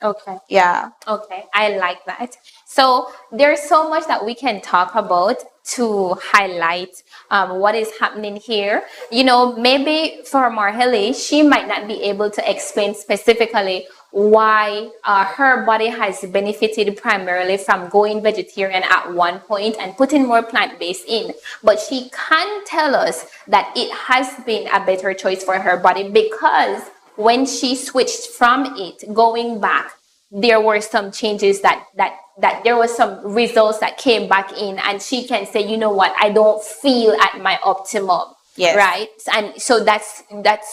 Okay. Yeah. Okay, I like that. So there's so much that we can talk about to highlight what is happening here. You know, maybe for Marjeli, she might not be able to explain specifically why her body has benefited primarily from going vegetarian at one point and putting more plant-based in. But she can tell us that it has been a better choice for her body because when she switched from it, going back, there were some changes that there was some results that came back in, and she can say, you know what, I don't feel at my optimum. Yes. Right? And so that's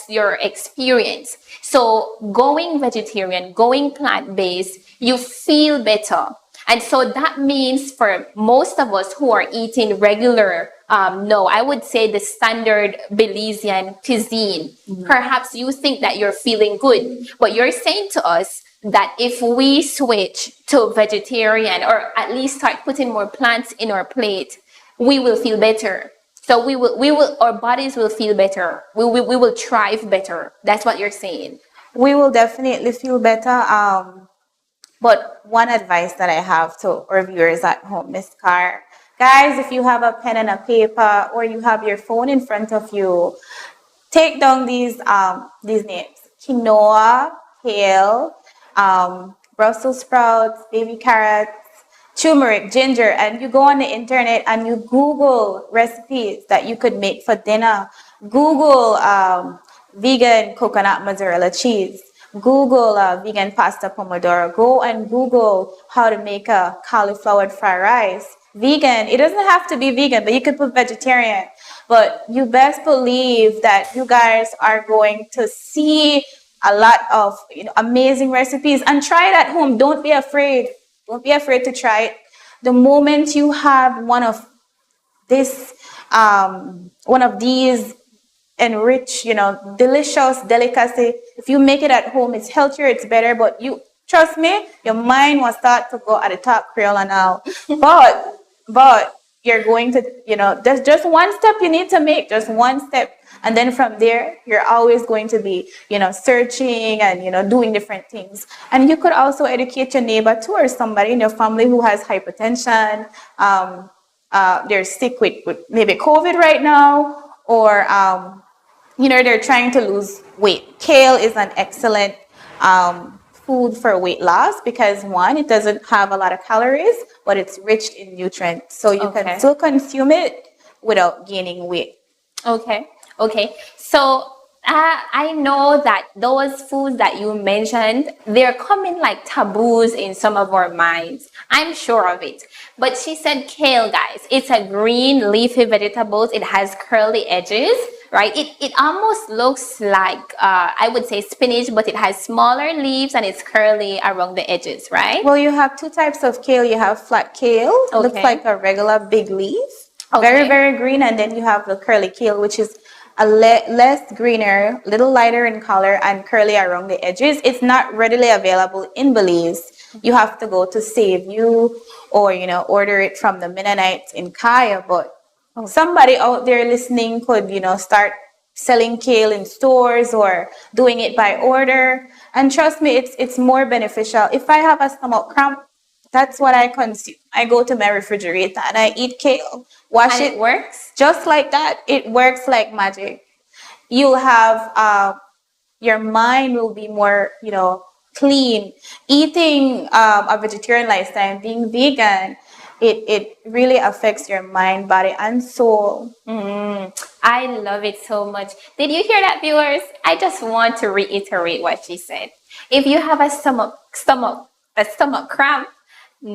your experience. So going vegetarian, going plant-based, you feel better. And so that means for most of us who are eating regular, I would say the standard Belizean cuisine, perhaps you think that you're feeling good, but you're saying to us that if we switch to vegetarian or at least start putting more plants in our plate, we will feel better. So we will, our bodies will feel better. We will thrive better. That's what you're saying. We will definitely feel better. But one advice that I have to our viewers at home, Miss Carr, guys, if you have a pen and a paper or you have your phone in front of you, take down these names: quinoa, kale, Brussels sprouts, baby carrots, turmeric, ginger, and you go on the internet and you Google recipes that you could make for dinner. Google vegan coconut mozzarella cheese. Google vegan pasta pomodoro. Go and Google how to make a cauliflower fried rice. Vegan, it doesn't have to be vegan, but you could put vegetarian. But you best believe that you guys are going to see a lot of amazing recipes, and try it at home. Don't be afraid. Don't be afraid to try it. The moment you have one of these enriched, delicious delicacy, if you make it at home, it's healthier, it's better. But you trust me, your mind will start to go at the top, Creole and all. but you're going to, there's just one step you need to make, just one step. And then from there, you're always going to be, searching and, doing different things. And you could also educate your neighbor too, or somebody in your family who has hypertension. They're sick with maybe COVID right now, or, they're trying to lose weight. Kale is an excellent food for weight loss because, one, it doesn't have a lot of calories, but it's rich in nutrients. So you can still consume it without gaining weight. Okay. So I know that those foods that you mentioned, they're coming like taboos in some of our minds. I'm sure of it. But she said kale, guys. It's a green leafy vegetable. It has curly edges, right? It almost looks like, I would say spinach, but it has smaller leaves and it's curly around the edges, right? Well, you have two types of kale. You have flat kale. Looks like a regular big leaf. Very, very green. And then you have the curly kale, which is a less greener, little lighter in color and curly around the edges. It's not readily available in Belize. You have to go to Save You or, order it from the Mennonites in Kaya. But somebody out there listening could, start selling kale in stores or doing it by order. And trust me, it's more beneficial. If I have a stomach cramp, that's what I consume. I go to my refrigerator and I eat kale. Wash it. It works? Just like that. It works like magic. You'll have, your mind will be more, clean. Eating a vegetarian lifestyle, being vegan, it really affects your mind, body, and soul. I love it so much. Did you hear that, viewers? I just want to reiterate what she said. If you have a stomach cramp,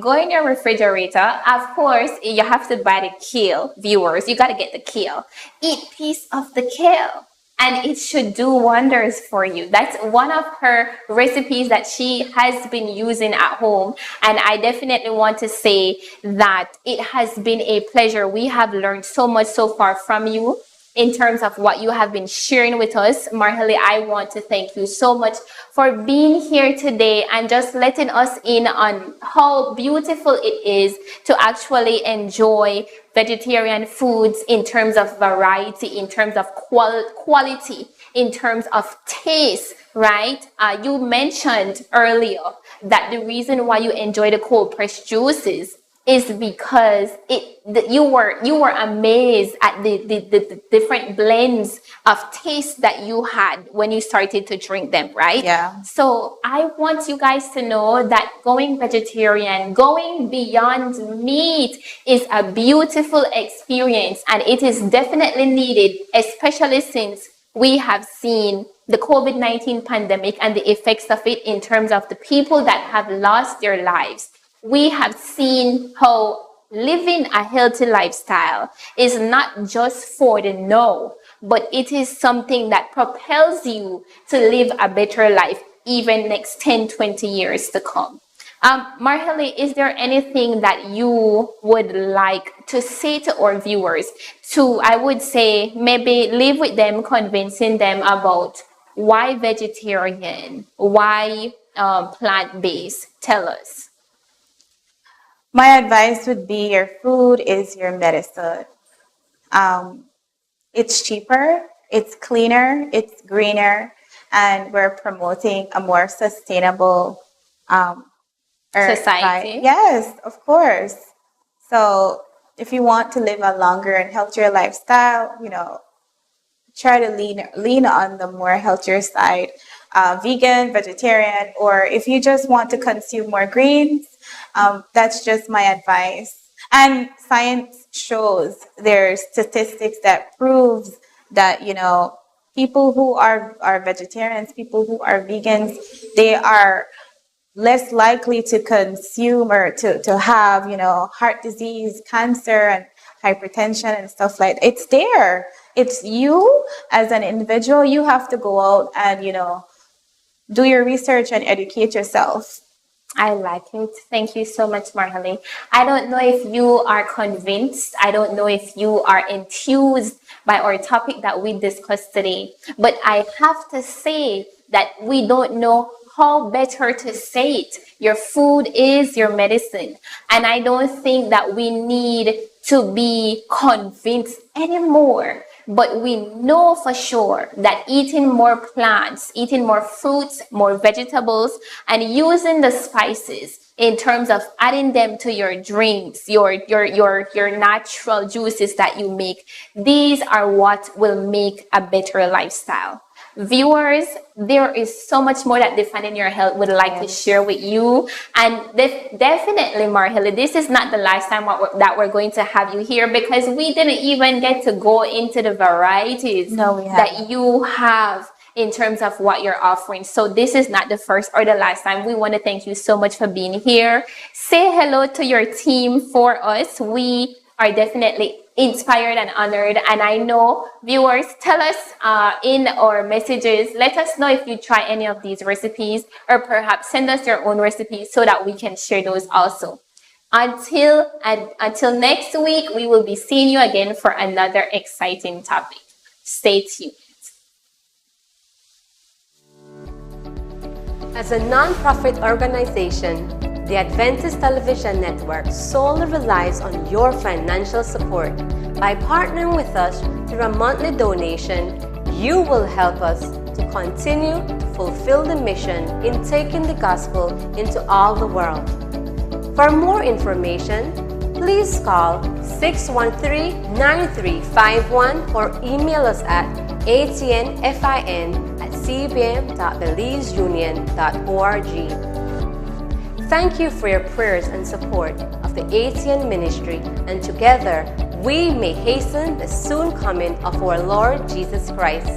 go in your refrigerator. Of course, you have to buy the kale, viewers. You got to get the kale. Eat a piece of the kale, and it should do wonders for you. That's one of her recipes that she has been using at home. And I definitely want to say that it has been a pleasure. We have learned so much so far from you in terms of what you have been sharing with us. Marjeli, I want to thank you so much for being here today and just letting us in on how beautiful it is to actually enjoy vegetarian foods in terms of variety, in terms of quality, in terms of taste, right? You mentioned earlier that the reason why you enjoy the cold pressed juices is because you were amazed at the different blends of taste that you had when you started to drink them, right? Yeah. So I want you guys to know that going vegetarian, going beyond meat is a beautiful experience, and it is definitely needed, especially since we have seen the COVID-19 pandemic and the effects of it in terms of the people that have lost their lives. We have seen how living a healthy lifestyle is not just for the now, but it is something that propels you to live a better life even next 10, 20 years to come. Marjeli, is there anything that you would like to say to our viewers to, I would say, maybe live with them, convincing them about why vegetarian, why plant-based? Tell us. My advice would be your food is your medicine. It's cheaper, it's cleaner, it's greener, and we're promoting a more sustainable society. Yes, of course. So if you want to live a longer and healthier lifestyle, try to lean on the more healthier side, vegan, vegetarian, or if you just want to consume more greens, that's just my advice. And science shows there's statistics that proves that, people who are vegetarians, people who are vegans, they are less likely to consume or to have, heart disease, cancer, and hypertension and stuff like that. It's there. It's you as an individual. You have to go out and, do your research and educate yourself. I like it. Thank you so much, Marjeli. I don't know if you are convinced. I don't know if you are enthused by our topic that we discussed today. But I have to say that we don't know how better to say it. Your food is your medicine. And I don't think that we need to be convinced anymore. But we know for sure that eating more plants, eating more fruits, more vegetables, and using the spices in terms of adding them to your drinks, your natural juices that you make, these are what will make a better lifestyle. Viewers, there is so much more that Defining Your Health would like to share with you. And definitely, Marjeli, this is not the last time that we're going to have you here, because we didn't even get to go into the varieties that you have in terms of what you're offering. So this is not the first or the last time. We want to thank you so much for being here. Say hello to your team for us. We are definitely inspired and honored, and I know viewers, tell us in our messages, let us know if you try any of these recipes, or perhaps send us your own recipes so that we can share those also. Until next week, we will be seeing you again for another exciting topic. Stay tuned. As a non-profit organization, the Adventist Television Network solely relies on your financial support. By partnering with us through a monthly donation, you will help us to continue to fulfill the mission in taking the gospel into all the world. For more information, please call 613-9351 or email us at atnfin@cbm.belizeunion.org. Thank you for your prayers and support of the ATN ministry, and together we may hasten the soon coming of our Lord Jesus Christ.